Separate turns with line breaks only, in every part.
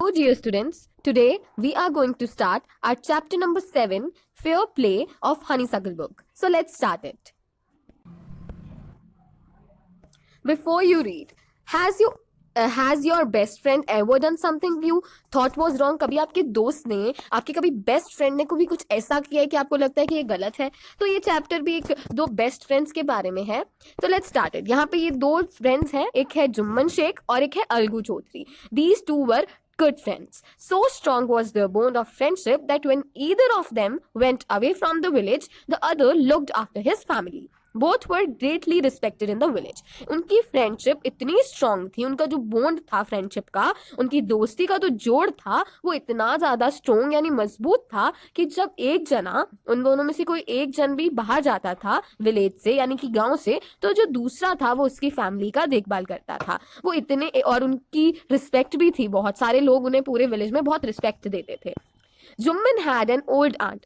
Hello, dear students. Today we are going to start our chapter number 7, Fair Play of Honeysuckle book. So let's start it. Before you read, has your best friend ever done something you thought was wrong? कभी आपके दोस्त ने, आपके कभी best friend ने कभी कुछ ऐसा किया है कि आपको लगता है कि ये गलत है? तो ये चैप्टर भी एक दो बेस्ट फ्रेंड्स के बारे में है. तो लेट्स स्टार्ट इट. यहाँ पे ये दो फ्रेंड्स हैं, एक है जुम्मन शेख और एक है Algu Chaudhary. These two were good friends. So strong was their bond of friendship that when either of them went away from the village, the other looked after his family. Both were greatly respected in the village. उनकी friendship इतनी strong थी, उनका जो bond था friendship का, उनकी दोस्ती का जो जोड़ था वो इतना ज़्यादा स्ट्रांग यानी मजबूत था कि जब एक जना, उन दोनों में से कोई एक जन भी बाहर जाता था विलेज से यानी कि गांव से, तो जो दूसरा था वो उसकी फैमिली का देखभाल करता था. वो इतने, और उनकी रिस्पेक्ट भी थी, बहुत सारे लोग उन्हें पूरे विलेज में बहुत रिस्पेक्ट देते थे. Jumman had an old aunt.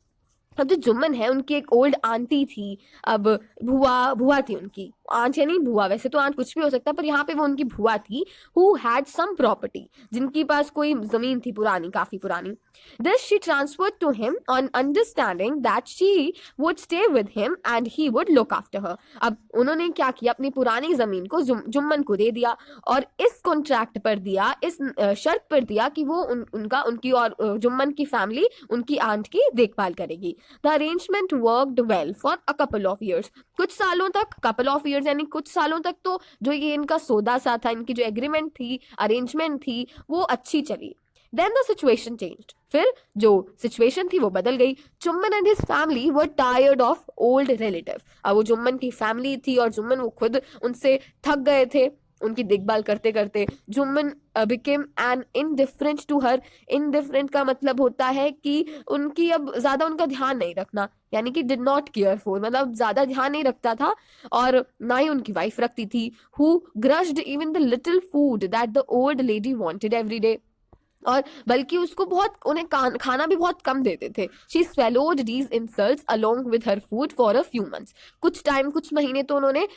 अब जो जुम्मन है उनकी एक ओल्ड आंटी थी. अब बुआ थी उनकी, आंट यानी बुआ, वैसे तो आंट कुछ भी हो सकता है पर यहाँ पे वो उनकी बुआ थी. हु हैड सम प्रॉपर्टी, जिनके पास कोई जमीन थी पुरानी, काफी पुरानी. This she transferred to him on understanding that she would stay with him and he would look after her. अब उन्होंने क्या किया, अपनी पुरानी जमीन को जुम्मन को दे दिया और इस कॉन्ट्रैक्ट पर दिया, इस शर्त पर दिया कि वो उनकी और जुम्मन की फैमिली उनकी आंट की देखभाल करेगी. The arrangement worked well for a couple of years. कुछ सालों तक, कपल ऑफ ईयर्स यानी कुछ सालों तक तो जो ये इनका सौदा सा था, इनकी जो एग्रीमेंट थी, अरेंजमेंट थी, वो अच्छी चली. Then the situation changed. फिर जो सिचुएशन थी वो बदल गई. Jumman and his family were tired of old relative. अब वो जुम्मन की फैमिली थी और जुम्मन वो खुद उनसे थक गए थे उनकी देखभाल करते करते. Jumman became an indifferent to her. Indifferent का मतलब होता है कि उनकी अब ज्यादा उनका ध्यान नहीं रखना, यानी कि डिड नॉट केयर फॉर, मतलब ज्यादा ध्यान नहीं रखता था और ना ही उनकी वाइफ रखती थी. Who grudged even the little food that the old lady wanted every day. और बल्कि उसको बहुत, उन्हें खाना भी बहुत कम देते थे. She swallowed these insults along with her food for a few months. कुछ टाइम, कुछ महीने तो उन्होंने,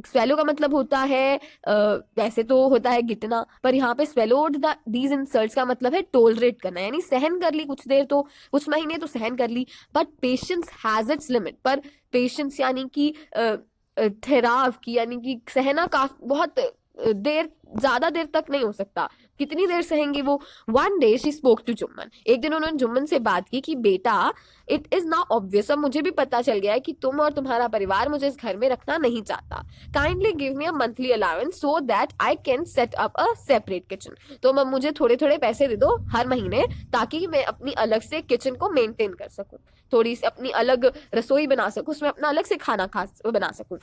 swallow का मतलब होता है, वैसे तो होता है गिटना, पर यहाँ पे swallowed these insults का मतलब है टोलरेट करना, यानी सहन कर ली कुछ देर, तो कुछ महीने तो सहन कर ली. But patience has its limit. पर पेशेंस यानी कि ठहराव की, यानी कि सहना काफी बहुत देर, ज्यादा देर तक नहीं हो सकता. कितनी देर सहेंगी वो. One day she spoke to Jumman. एक दिन उन्होंने जुम्मन से बात की कि बेटा, इट इज नाउ ऑब्वियस, अब मुझे भी पता चल गया है कि तुम और तुम्हारा परिवार मुझे इस घर में रखना नहीं चाहता. Kindly give me a monthly allowance so that I can set up a separate kitchen. तो अब मुझे थोड़े थोड़े पैसे दे दो हर महीने, ताकि मैं अपनी अलग से किचन को मेंटेन कर सकूं, थोड़ी सी अपनी अलग रसोई बना सकूं, उसमें अपना अलग से खाना बना सकूं.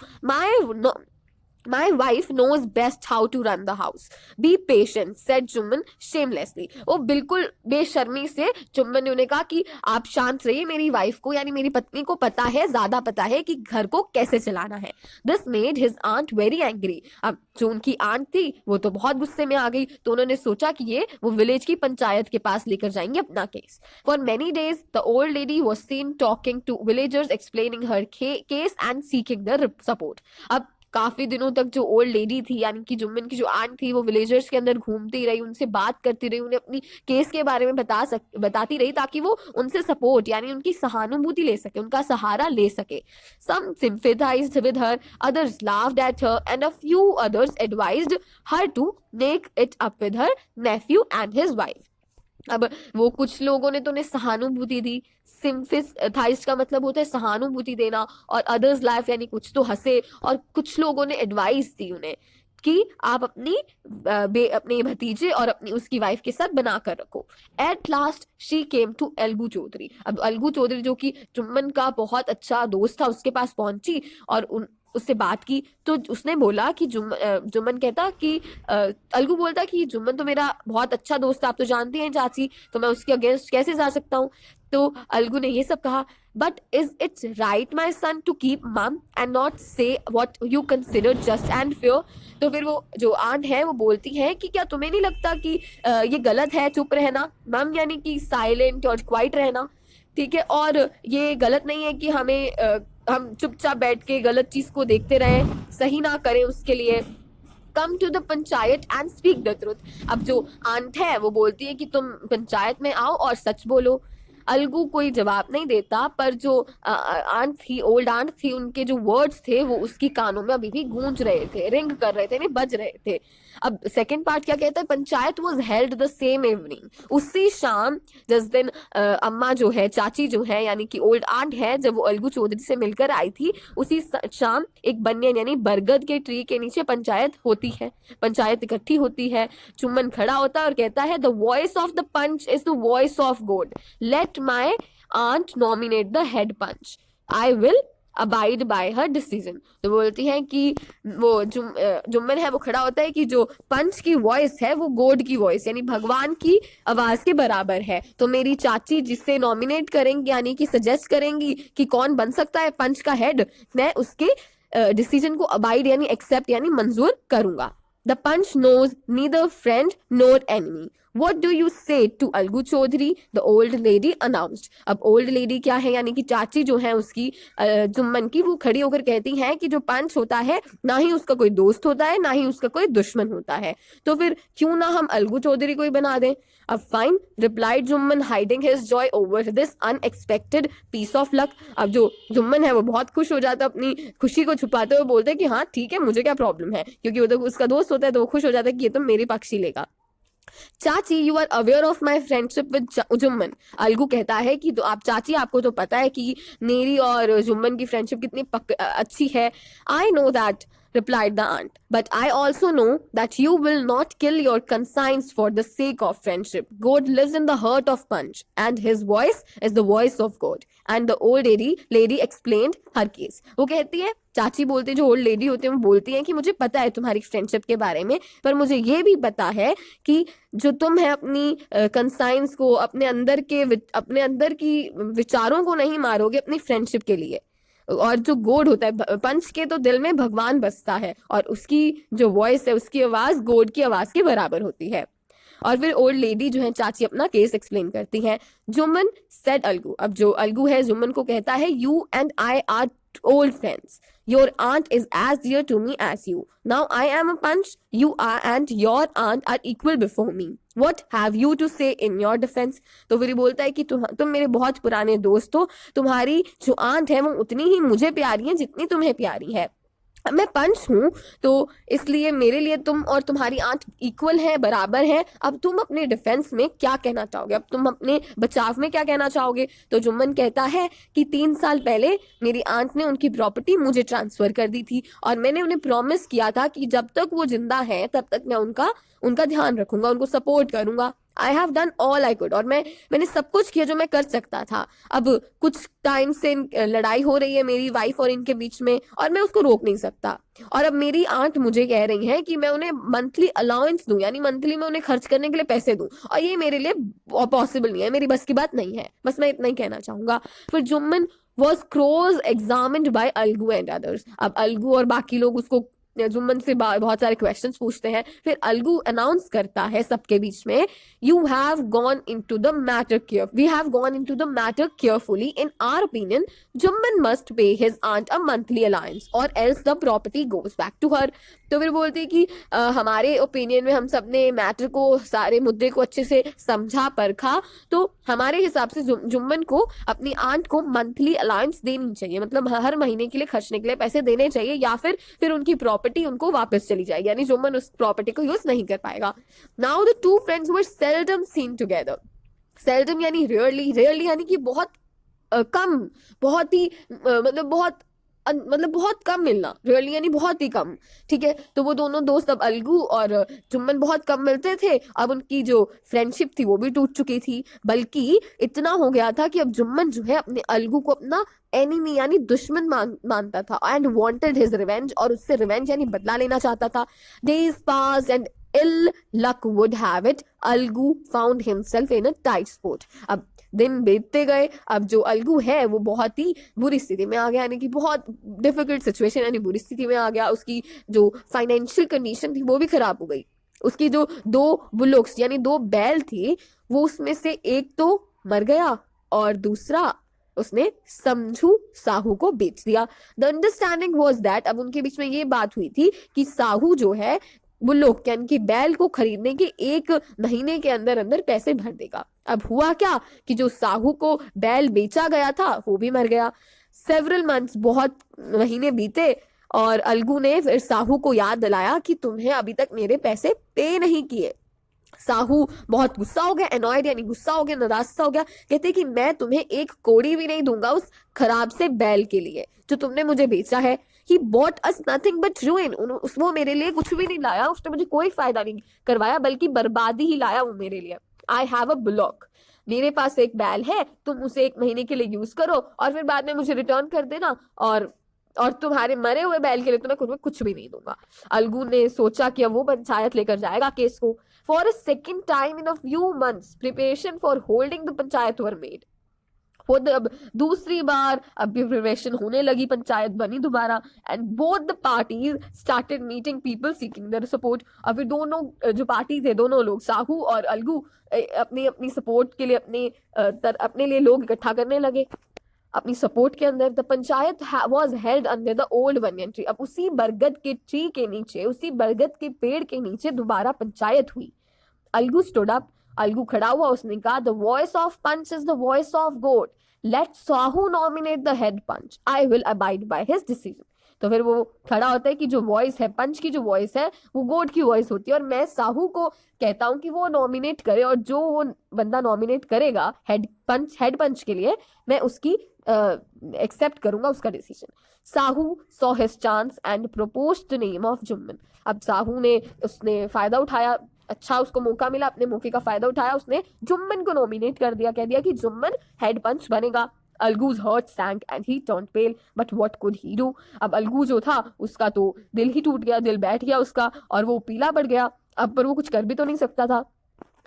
My wife knows best how to run the house. Be patient, said Jumman shamelessly. वो बिल्कुल बेशर्मी से जुम्मन ने उन्हें कहा कि आप शांत रहिए, मेरी वाइफ को यानी मेरी पत्नी को पता है, ज्यादा पता है कि घर को कैसे चलाना है. This made his aunt very angry. अब जो उनकी आंट थी वो तो बहुत गुस्से में आ गई, तो उन्होंने सोचा कि ये वो विलेज की पंचायत के पास लेकर जाएंगे अपना case. For many days the old lady was seen talking to villagers, explaining her case and seeking their support. अब काफी दिनों तक जो ओल्ड लेडी थी यानी कि जुम्मन की जो आंट थी, वो विलेजर्स के अंदर घूमती रही, उनसे बात करती रही, उन्हें अपनी केस के बारे में बताती रही, ताकि वो उनसे सपोर्ट यानी उनकी सहानुभूति ले सके, उनका सहारा ले सके. Some sympathized with her, others laughed at her, and a few others advised her to make it up with her nephew and his wife. अब वो कुछ लोगों ने तो उन्हें सहानुभूति दी. सिम्फेथाइज का मतलब होता है सहानुभूति देना, और अदर्स लाइफ यानी कुछ तो हंसे, और कुछ लोगों ने एडवाइस दी उन्हें कि आप अपने भतीजे और अपनी उसकी वाइफ के साथ बना कर रखो. At last she came to Algu Chaudhary. अब अलगू चौधरी जो कि जुम्मन का बहुत अच्छा दोस्त था, उसके पास पहुंची और उससे बात की. तो उसने बोला कि जुम्मन कहता कि अलगू बोलता कि जुम्मन तो मेरा बहुत अच्छा दोस्त है, आप तो जानती हैं चाची, तो मैं उसके अगेंस्ट कैसे जा सकता हूँ. तो अलगू ने ये सब कहा. But is it's right my son to keep mum and not say what you consider just and fair. तो फिर वो जो आंट है वो बोलती है कि क्या तुम्हें नहीं लगता कि ये गलत है चुप रहना. मम यानी कि साइलेंट और क्वाइट रहना, ठीक है, और ये गलत नहीं है कि हम चुपचाप बैठ के गलत चीज को देखते रहें, सही ना करें उसके लिए. Come to the panchayat and speak the truth. अब जो आंट है वो बोलती है कि तुम पंचायत में आओ और सच बोलो। अलगू कोई जवाब नहीं देता, पर जो आंट थी, ओल्ड आंट थी, उनके जो वर्ड्स थे वो उसकी कानों में अभी भी गूंज रहे थे, रिंग कर रहे थे, नहीं बज रहे थे। अब सेकंड पार्ट क्या कहता है, panchayat was held the same evening, उसी शाम जिस दिन अम्मा जो है, चाची जो है यानी कि ओल्ड आंट है, जब वो अलगू चौधरी से मिलकर आई थी, उसी शाम एक बनियान यानी बरगद के ट्री के नीचे पंचायत होती है, पंचायत इकट्ठी होती है। चुम्बन खड़ा होता है और कहता है, the voice of the panch is the voice of God, let my aunt nominate the head panch, I will abide by her decision. तो बोलती है कि वो जुम्मन है वो खड़ा होता है कि जो पंच की वॉइस है वो गॉड की वॉइस यानी भगवान की आवाज के बराबर है, तो मेरी चाची जिससे नॉमिनेट करेंगी यानी कि सजेस्ट करेंगी कि कौन बन सकता है पंच का हेड, मैं उसके डिसीजन को अबाइड यानी एक्सेप्ट यानी मंजूर करूंगा। The panch knows neither friend nor enemy, What do you say to Algu Chaudhary? The old lady announced. अब ओल्ड लेडी क्या है यानी कि चाची जो है उसकी जुम्मन की, वो खड़ी होकर कहती हैं कि जो पंच होता है ना ही उसका कोई दोस्त होता है ना ही उसका कोई दुश्मन होता है, तो फिर क्यों ना हम अलगू चौधरी को ही बना दें। अब fine, replied Jumman hiding his joy over this unexpected piece of luck. अब जो जुम्मन है वो बहुत खुश हो जाता है, अपनी खुशी को छुपाते हुए बोलते हैं कि हाँ ठीक है, मुझे क्या प्रॉब्लम है, क्योंकि वो तो उसका दोस्त होता है तो वो खुश हो जाता है कि ये तो मेरे पक्ष ही लेगा। चाची, you are aware of my friendship with Jumman. Algu कहता है कि तो आप चाची, आपको तो पता है कि मेरी और जुम्मन की फ्रेंडशिप कितनी अच्छी है। I know that, replied the aunt, but I also know that you will not kill your conscience for the sake of friendship. God lives in the heart of Punch, and his voice is the voice of God. And the old lady explained her case. वो कहती है, चाची बोलती है, जो old lady होती है वो बोलती है कि मुझे पता है तुम्हारी फ्रेंडशिप के बारे में, पर मुझे ये भी पता है कि जो तुम है अपनी कंसाइंस को, अपने अंदर की विचारों को नहीं मारोगे अपनी फ्रेंडशिप के लिए। और जो गॉड होता है, पंच के तो दिल में भगवान बसता है और उसकी जो वॉइस है, उसकी आवाज गॉड की आवाज के बराबर होती है। और फिर ओल्ड लेडी जो है चाची अपना केस एक्सप्लेन करती है। जुम्मन सेड अलगू, अब जो अलगू है जुम्मन को कहता है, you and I R old friends. Your aunt is as dear to me as you. Now I am a punch, you are and your aunt are equal before me. What have you to say in your defense? तो फिर बोलता है कि तुम मेरे बहुत पुराने दोस्त हो, तुम्हारी जो आंट है वो उतनी ही मुझे प्यारी है जितनी तुम्हें प्यारी है। अब मैं पंच हूं तो इसलिए मेरे लिए तुम और तुम्हारी आंट इक्वल है, बराबर है। अब तुम अपने डिफेंस में क्या कहना चाहोगे, अब तुम अपने बचाव में क्या कहना चाहोगे। तो जुम्मन कहता है कि 3 साल पहले मेरी आंट ने उनकी प्रॉपर्टी मुझे ट्रांसफर कर दी थी और मैंने उन्हें प्रॉमिस किया था कि जब तक वो जिंदा है तब तक मैं उनका ध्यान रखूंगा, उनको सपोर्ट करूंगा। I have done all I could, और मैंने सब कुछ किया जो मैं कर सकता था। अब कुछ टाइम से लड़ाई हो रही है मेरी वाइफ और इनके बीच में और मैं उसको रोक नहीं सकता। और अब मेरी आंट मुझे कह रही है कि मैं उन्हें मंथली अलाउंस दूं, यानी मंथली मैं उन्हें खर्च करने के लिए पैसे दूं, और ये मेरे लिए पॉसिबल नहीं है, मेरी बस की बात नहीं है। बस मैं इतना ही कहना चाहूंगा। फिर Jumman was close examined bye Algu and others. अब अलगू और बाकी लोग उसको जुम्मन से बहुत सारे क्वेश्चंस पूछते हैं। फिर अलगू अनाउंस करता है सबके बीच में, you have gone into the matter we have gone into the matter carefully. In our opinion Jumman must pay his aunt a monthly allowance or else the property goes back to her. तो फिर बोलते हैं कि हमारे opinion में हम सबने matter को, सारे मुद्दे को अच्छे से समझा परखा, तो हमारे हिसाब से जुम्मन को अपनी आंट को मंथली अलाउंस देनी चाहिए, मतलब हर महीने के लिए खर्चने के लिए पैसे देने चाहिए, या फिर उनकी प्रॉपर्टी उनको वापस चली जाएगी, यानी जुम्मन उस प्रॉपर्टी को यूज नहीं कर पाएगा। Now the two friends were seldom seen together. Seldom यानी रेयरली यानी कि बहुत कम, बहुत ही मतलब बहुत कम मिलना, रियली यानी बहुत ही कम। ठीक है, तो वो दोनों दोस्त, अब अलगू और जुम्मन बहुत कम मिलते थे। अब उनकी जो फ्रेंडशिप थी वो भी टूट चुकी थी, बल्कि इतना हो गया था कि अब जुम्मन जो है अपने अलगू को अपना एनिमी यानी दुश्मन मानता था एंड वांटेड हिज रिवेंज, और उससे रिवेंज यानी बदला लेना चाहता था। Days pass and ill luck would have it, Algu found himself in a tight spot. अब दिन बीतते गए, अब जो अलगू है वो बहुत ही बुरी स्थिति में आ गया, यानी कि बहुत डिफिकल्ट सिचुएशन यानी बुरी स्थिति में आ गया। उसकी जो फाइनेंशियल कंडीशन थी वो भी खराब हो गई। उसकी जो 2 बुलोक्स यानी 2 बैल थी, वो उसमें से एक तो मर गया और दूसरा उसने समझू साहू को बेच दिया। द अंडरस्टैंडिंग वॉज दैट, अब उनके बीच में ये बात हुई थी कि साहू जो है बुल्लोक यानी कि बैल को खरीदने के 1 महीने के अंदर अंदर पैसे भर देगा। अब हुआ क्या कि जो साहू को बैल बेचा गया था वो भी मर गया। सेवरल मंथ्स, बहुत महीने बीते और अलगू ने फिर साहू को याद दिलाया कि तुम्हें अभी तक मेरे पैसे पे नहीं किए। साहू बहुत गुस्सा हो गया, एनॉयड यानी गुस्सा हो गया, नाराज हो गया। कहते कि मैं तुम्हें 1 कौड़ी भी नहीं दूंगा उस खराब से बैल के लिए जो तुमने मुझे बेचा है। He bought us nothing but रूइन, वो मेरे लिए कुछ भी नहीं लाया, उसने मुझे कोई फायदा नहीं करवाया बल्कि बर्बादी ही लाया वो मेरे लिए। आई हैव अ बुलॉक, मेरे पास एक बैल है, तुम उसे 1 महीने के लिए यूज करो और फिर बाद में मुझे रिटर्न कर देना, और तुम्हारे मरे हुए बैल के लिए तुम्हें कुछ भी नहीं दूंगा। अलगू ने सोचा कि अब वो पंचायत लेकर जाएगा केस को। For a second time in a few months preparation for holding the panchayat were made. अब दूसरी बार अब प्रिपरेशन होने लगी, पंचायत बनी दोबारा। And both the parties started meeting people seeking their support. अब फिर दोनों जो पार्टी थे, दोनों लोग साहू और अलगू अपनी अपनी सपोर्ट के लिए अपने लिए लोग इकट्ठा करने लगे अपनी सपोर्ट के अंदर। The panchayat was held under the old banyan tree. अब उसी बरगद के ट्री के नीचे, उसी बरगद के पेड़ के नीचे दोबारा पंचायत हुई। अलगू स्टूड अप, अलगू खड़ा हुआ, उसने कहा the voice of panch is the voice of God, let Sahu nominate the head panch, I will abide by his decision. तो फिर वो खड़ा होता है कि जो वॉइस है, पंच की जो वॉइस है वो गॉड की वॉइस होती है, और मैं साहू को कहता हूं कि वो नॉमिनेट करे, और जो वो बंदा नॉमिनेट करेगा हेड पंच के लिए, मैं उसकी एक्सेप्ट करूंगा उसका decision. Sahu saw his chance and proposed the name of Jumman. अब साहू ने उसने फायदा उठाया, अच्छा उसको मौका मिला, अपने मौके का फायदा उठाया, उसने जुम्मन को नॉमिनेट कर दिया, कह दिया कि जुम्मन हेड पंच बनेगा। Algu's heart sank and he turned pale, but what could he do. अब अलगू जो था उसका तो दिल ही टूट गया, दिल बैठ गया उसका, और वो पीला पड़ गया। अब पर वो कुछ कर भी तो नहीं सकता था।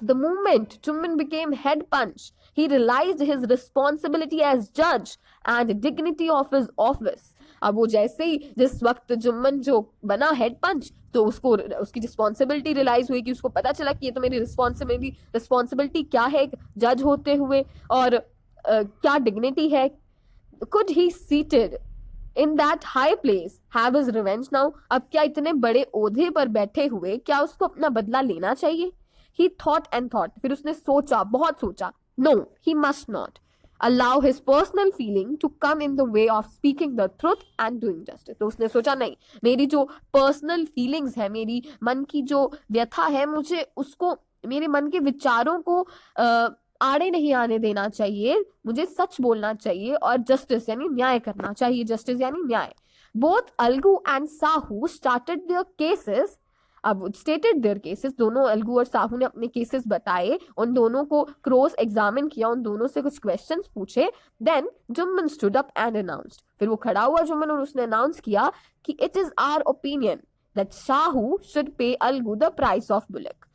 The moment Jumman became head punch, he realized his responsibility as judge and dignity of his office. अब वो जैसे ही जिस वक्त जुम्मन जो बना हेड पंच, तो उसको उसकी रिस्पॉन्सिबिलिटी रियलाइज हुई, कि उसको पता चला कि ये तो मेरी रिस्पॉन्सिबिलिटी क्या है एक जज होते हुए, और क्या डिग्निटी है। Could he seated in that high place have his revenge now? अब क्या इतने बड़े ओहदे पर बैठे हुए क्या उसको अपना बदला लेना चाहिए? He thought and thought, फिर उसने सोचा, बहुत सोचा। No, he must not allow his personal feeling to come in the way of speaking the truth and doing justice. तो उसने सोचा नहीं, मेरी जो पर्सनल फीलिंग्स है, मेरी मन की जो व्यथा है, मुझे उसको, मेरे मन के विचारों को आड़े नहीं आने देना चाहिए, मुझे सच बोलना चाहिए और जस्टिस यानी न्याय करना चाहिए। जस्टिस यानी न्याय। Both Algu and Sahu started their cases, अब स्टेटेड देयर केसेस, दोनों अलगू और साहू ने अपने केसेस बताए, उन दोनों को क्रॉस एग्जामिन किया, उन दोनों से कुछ क्वेश्चंस पूछे। Then Jumman stood up and announced, फिर वो खड़ा हुआ जुम्मन और उसने अनाउंस किया कि it is our opinion that Sahu should pay Algu the price of bullock.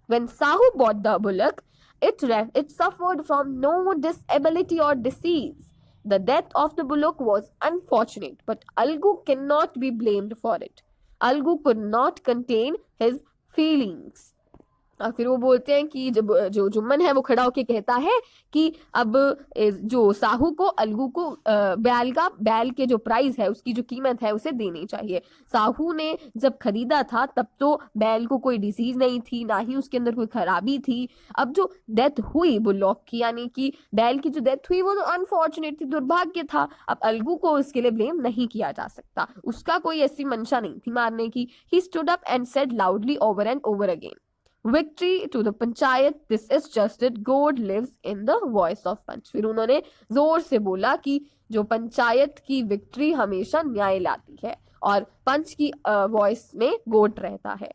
When Sahu bought the bullock, it suffered from no disability or disease. The death of the bullock was unfortunate, but Algu cannot be blamed for it. Algu could not contain his feelings. और फिर वो बोलते हैं कि जब जो जुम्मन है वो खड़ा होके कहता है कि अब जो साहू को अलगू को बैल के जो प्राइस है, उसकी जो कीमत है, उसे देनी चाहिए। साहू ने जब खरीदा था तब तो बैल को कोई डिसीज नहीं थी, ना ही उसके अंदर कोई खराबी थी। अब जो डेथ हुई बुलॉक की, यानी कि बैल की जो डेथ हुई, वो तो अनफॉर्चुनेट थी, दुर्भाग्य था। अब अलगू को उसके लिए ब्लेम नहीं किया जा सकता, उसका कोई ऐसी मंशा नहीं थी मारने की। He stood up and said loudly over and over again, Victory to the panchayat, this is just it, God lives in the voice of पंच। फिर उन्होंने जोर से बोला कि जो पंचायत की विक्ट्री हमेशा न्याय लाती है और पंच की वॉइस में गॉड रहता है।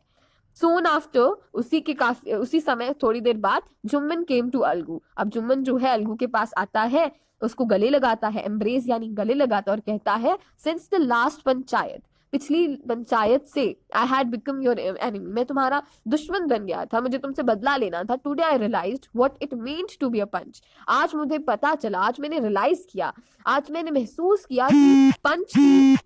Soon after, उसी समय थोड़ी देर बाद जुम्मन केम टू अलगू। अब जुम्मन जो है अलगू के पास आता है, उसको गले लगाता है, एम्ब्रेस यानी गले लगाता, और कहता है सिंस द लास्ट पंचायत, पिछली पंचायत से, I had become your enemy, मैं तुम्हारा दुश्मन बन गया था, मुझे तुमसे बदला लेना था। Today I realised what it means to be a panch, आज मुझे पता चला, आज मैंने रियलाइज किया, आज मैंने महसूस किया कि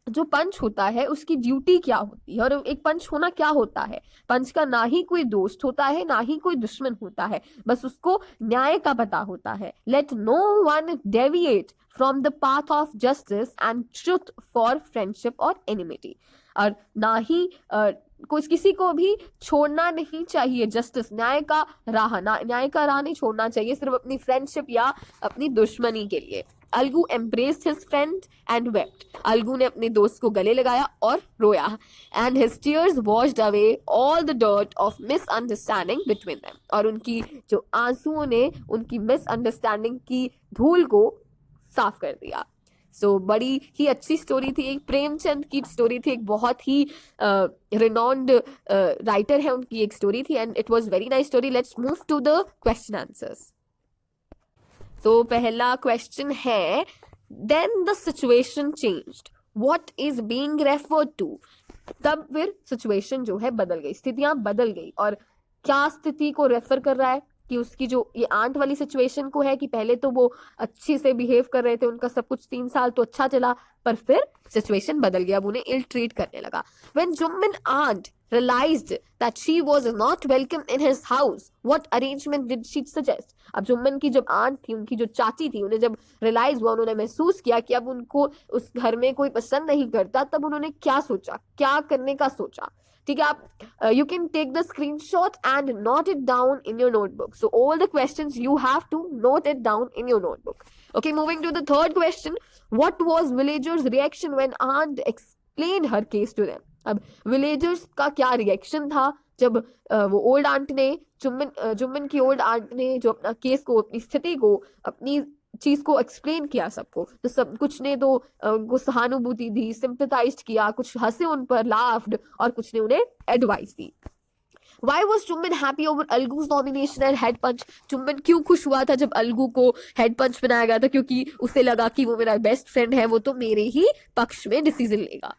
जो पंच होता है उसकी ड्यूटी क्या होती है, और एक पंच होना क्या होता है। पंच का ना ही कोई दोस्त होता है, ना ही कोई दुश्मन होता है, बस उसको न्याय का पता होता है। Let no one deviate from the path of justice and truth for friendship और एनिमिटी, और ना ही कुछ किसी को भी छोड़ना नहीं चाहिए, जस्टिस न्याय का न्याय का राह नहीं छोड़ना चाहिए सिर्फ अपनी फ्रेंडशिप या अपनी दुश्मनी के लिए। Algu embraced his friend and wept. Algu ने अपने दोस्त को गले लगाया और रोया। And his tears washed away all the dirt of misunderstanding between them. और उनकी जो आंसुओं ने उनकी मिसअंडरस्टैंडिंग की धूल को साफ कर दिया। सो बड़ी ही अच्छी स्टोरी थी, एक प्रेमचंद की स्टोरी थी, एक बहुत ही रिनॉन्ड राइटर है, उनकी एक स्टोरी थी and it was very nice story. Let's move to the question answers. तो पहला क्वेश्चन है, then the situation changed, what is being referred to. तब फिर सिचुएशन जो है बदल गई, स्थितियां बदल गई, और क्या स्थिति को रेफर कर रहा है कि उसकी जो ये आंट वाली सिचुएशन को है कि पहले तो वो अच्छे से बिहेव कर रहे थे, उनका सब कुछ 3 साल तो अच्छा चला, पर फिर सिचुएशन बदल गया, अब उन्हें इल ट्रीट करने लगा। When Jumman aunt realized that she was not welcome in his house, what arrangement did she suggest? अब जुम्मन की जब आंट थी, उनकी जो चाची थी, उन्हें जब रियलाइज हुआ, उन्होंने महसूस किया कि अब उनको उस घर में कोई पसंद नहीं करता, तब उन्होंने क्या सोचा, क्या करने का सोचा। ठीक है, आप you can take the screenshot and note it down in your notebook. So all the questions you have to note it down in your notebook. Okay, moving to the third question, what was villagers reaction when aunt explained her case to them. अब villagers का क्या reaction था जब वो old aunt ने जुम्मन की old aunt ने जो अपना केस को, अपनी स्थिति को, अपनी चीज को एक्सप्लेन किया सबको, तो सब कुछ ने तो उनको सहानुभूति दी, सिंपथाइज किया, कुछ हंसे उन पर, लाफ्ड, और कुछ ने उन्हें advice the. Why was Jumman happy over अलगू's nomination and head punch? Jumman क्यों खुश हुआ था जब अलगू को हेड पंच बनाया गया था? क्योंकि उसे लगा कि वो मेरा बेस्ट फ्रेंड है, वो तो मेरे ही पक्ष में डिसीजन लेगा,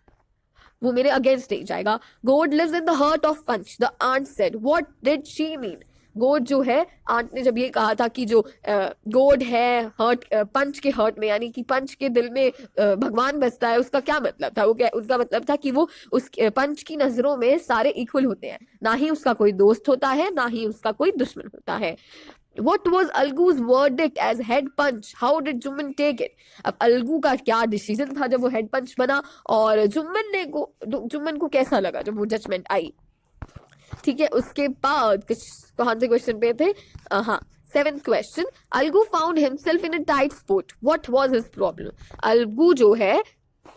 वो मेरे अगेंस्ट नहीं जाएगा। God lives in the heart of panch, the aunt said. What did she mean? God जो है, आंट ने जब ये कहा था कि जो गोड है हर्ट, पंच के हर्ट में, यानी कि पंच के दिल में भगवान बसता है, उसका क्या मतलब था? वो क्या, उसका मतलब था कि वो उस पंच की नजरों में सारे इक्वल होते हैं, ना ही उसका कोई दोस्त होता है, ना ही उसका कोई दुश्मन होता है। What was Algu's verdict as head punch? How did Jumman take it? अब अलगू का क्या डिसीजन था जब वो हेड पंच बना, और जुम्मन को कैसा लगा जब वो जजमेंट आई? ठीक है, उसके बाद कुछ कौन से क्वेश्चन पे थे? हाँ, 7th question, Algu found himself in a tight spot, what was his problem. Algu जो है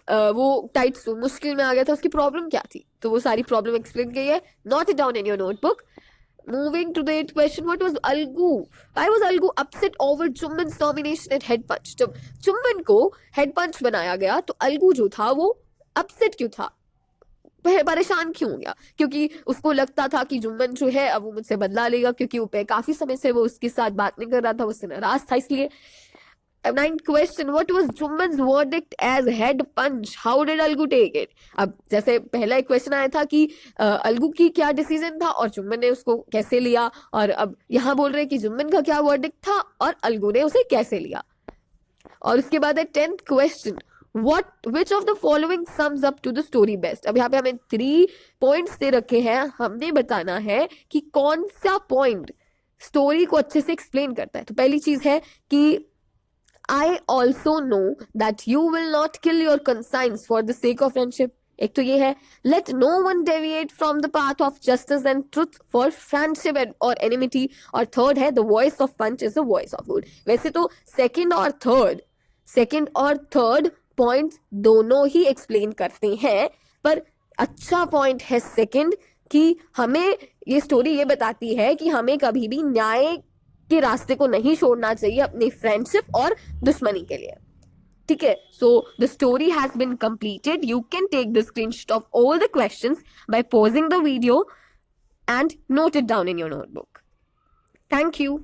वो टाइट मुश्किल में आ गया था, उसकी प्रॉब्लम क्या थी? तो वो सारी प्रॉब्लम एक्सप्लेन की है, note it down in your notebook. Moving to the 8th question, what was Algu? Why was Algu upset over Jumman's nomination at head punch? जब जुम्मन को हेड पंच बनाया गया तो अलगू जो था वो अपसेट क्यों था, परेशान क्यों हो गया? क्योंकि उसको लगता था कि जुम्मन जो है अब वो मुझसे बदला लेगा, क्योंकि वो काफी समय से वो उसके साथ बात नहीं कर रहा था, उससे नाराज था, इसलिए। 9th question, what was जुम्मन's verdict as head punch? How did Algu take it? अब जैसे पहला एक क्वेश्चन आया था कि अलगू की क्या डिसीजन था और जुम्मन ने उसको कैसे लिया, और अब यहाँ बोल रहे हैं कि जुम्मन का क्या वर्डिक्ट था और अलगू ने उसे कैसे लिया। और उसके बाद है 10th question, which of the following sums up to the story best? अब यहाँ पे हमें 3 पॉइंट्स दे रखे हैं, हमने बताना है कि कौन सा पॉइंट स्टोरी को अच्छे से एक्सप्लेन करता है। तो पहली चीज है कि I also know that you will not kill your conscience for the sake of friendship. एक तो ये है, let no one deviate from the path of justice and truth for friendship or enmity. और थर्ड है, the voice of punch is the voice of good. वैसे तो second और third point दोनों ही एक्सप्लेन करते हैं, पर अच्छा पॉइंट है सेकंड, कि हमें ये स्टोरी ये बताती है कि हमें कभी भी न्याय के रास्ते को नहीं छोड़ना चाहिए अपनी फ्रेंडशिप और दुश्मनी के लिए। ठीक है, so the story has been completed. You can take the screenshot of all the questions by pausing the video and note it down in your notebook. Thank you.